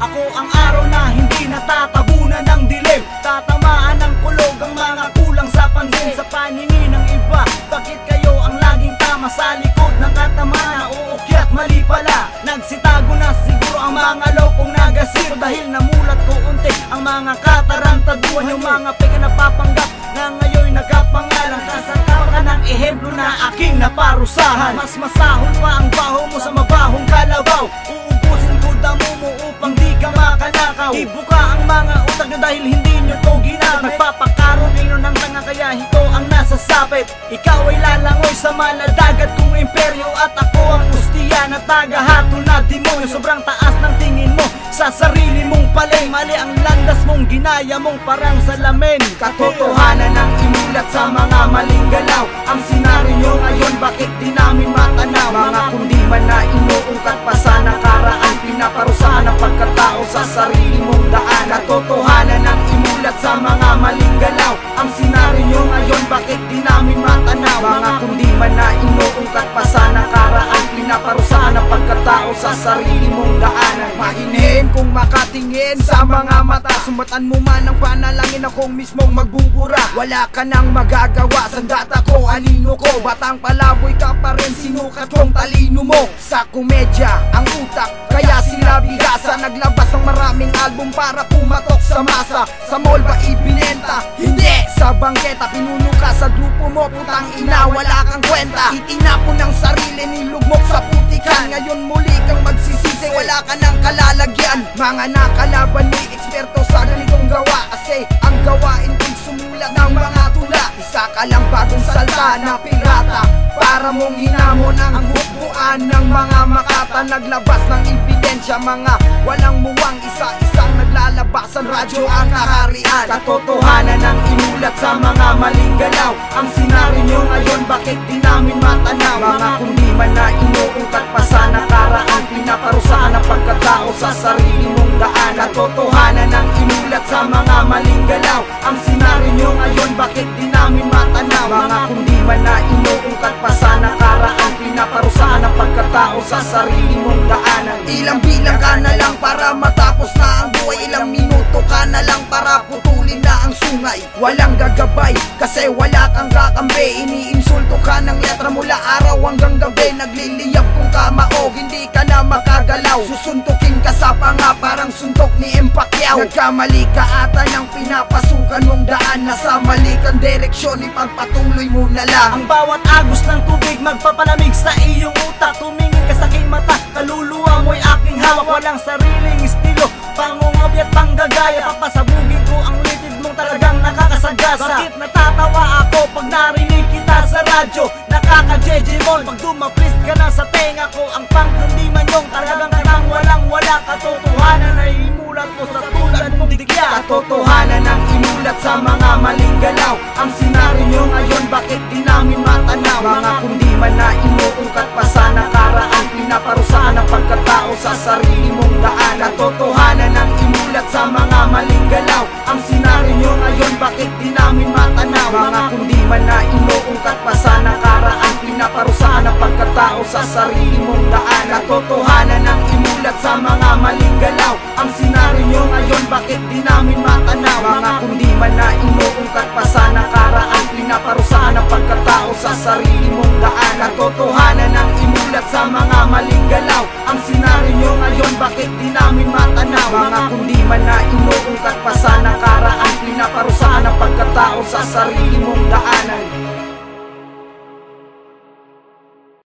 Ako ang araw na hindi natatabunan ng dilim. Tatamaan ng kulog ang mga kulang sa pansin. Sa paningin ng iba, bakit kayo ang laging tama? Sa likod ng katama, uukyat mali pala. Nagsitago na siguro ang mga lokong nagasiro. Dahil namulat ko unti ang mga katarantaduan. Yung mga peka na papanggap na ngayon nagkapangalan. Kasatawa ka ng ehemplo na aking naparusahan. Mas masahol pa ang baho mo sa mabahong kalabaw. Uubusin ko damo mo upang di ka makanakaw. Ibuka ang mga utak nyo dahil hindi nyo to ginamit. Nagpapakaroon ninyo ng tanga kaya ito ang nasasapit. Ikaw ay lalangoy sa maladagat kong imperyo. At ako ang ustiya na tagahatol na demonyo. Sobrang taas ng tingin mo sa sarili mong paleng. Mali ang landas mong ginaya mong parang salamin. Katotohanan ang imulat sa mga maling galaw. Ang senaryo ngayon bakit di namin matanaw? Mga kundi man na inuungkat pa sa nakaraan. Pinaparusahan ang pagkatao sa sarili mong daan. Katotohanan ang imulat sa mga maling galaw. Ang senaryo ngayon bakit di namin matanaw? Mga kundi man na inuungkat pa sa nakaraan. Pinaparusahan ang pagkatao sa sarili mong daanan. Mahinhin kung makatingin sa mga mata. Sumbatan mo man ang panalangin, akong mismong magbubura. Wala ka nang magagawa, sandata ko, anino ko. Batang palaboy ka pa rin, sinukat kong talino mo. Sa komedya, ang utak, kaya sila bigasa. Naglabas ng maraming album para pumatok sa masa. Sa mall ba ibinenta? Hindi! Sa bangketa, pinuno ka sa grupo mo. Putang ina, wala kang kwenta. Itinapon ng sarili, nilugmok sa putikan. Ngayon muli kang magsisisi, wala ka ng kalalagyan. Mga nakalaban mo'y eksperto sa ganitong gawa. Kasi ang gawain ko'y sumulat ng mga tula. Isa ka lang bagong salta na pirata para mong hinamon ang hukbuan ng mga makata. Naglabas ng ebidensya, mga walang muwang, isa-isang naglalabasan. Radyo ang kaharian. Katotohanan ang inulat sa mga maling galaw. Ang senaryo ngayon bakit di namin matanaw? Mga kundi man na inuungkat pa sa nakaraan. Pinaparusahan ang pagkatao sa sarili mong daan. Katotohanan ang inulat sa mga maling galaw. Ang senaryo ngayon bakit di namin matanaw? Mga kundi man na inuungkat pa sa nakaraan. Pinaparusahan ang pagkatao sa sarili mong daanan. Ilang bilang ka na lang para matapos na ang buhay. Ilang minuto ka na lang para putulin na ang sungay. Walang gagabay kasi wala kang kakampi. Iniinsulto ka ng letra mula araw hanggang gabi. Nagliliyab kung kamaog, hindi ka na makagalaw. Susuntukin ka sa panga parang suntok ni Pacquiao. Nagkamali ka ata ng pinapasukan mong daan. Nasa mali kang direksyon, ipagpatuloy mo na lang. Ang bawat agos ng tubig magpapalamig sa iyong utak. Tumingin ka sa aking mata, kaluluwa mo'y aking hawak. Walang sariling estilo, pangungob at panggagaya. Papasabugin ko ang litid mong talagang nakakasagasa. Bakit natatawa ako pag narinig kita sa radyo? Nakaka-jejemon pag dumaplis ka na sa tenga ko. Ang pangkundi man yung talagang kanang walang-wala. Katotohanan ay imulat mo sa tulad mong digya. Katotohanan ang imulat sa mga maling galaw. Ang senaryo ngayon bakit di namin matanaw? Mga kundi man na inuungkat pa sa nakaraan. Pinaparusahan ang pagkatao sa sarili mong daan. Katotohanan ang imulat sa mga maling galaw. Ang senaryo ngayon bakit di namin matanaw? Mga kundi man na inuungkat pa sa nakaraan. Pinaparusahan ang pagkatao sa sarili mong daan. Katotohanan ang imulat sa mga maling galaw. Ang senaryo ngayon bakit di namin matanaw? Mga kundi man na inuungkat pa sa nakaraan. Pinaparusahan ang pagkatao sa sarili mong daan. Katotohanan ang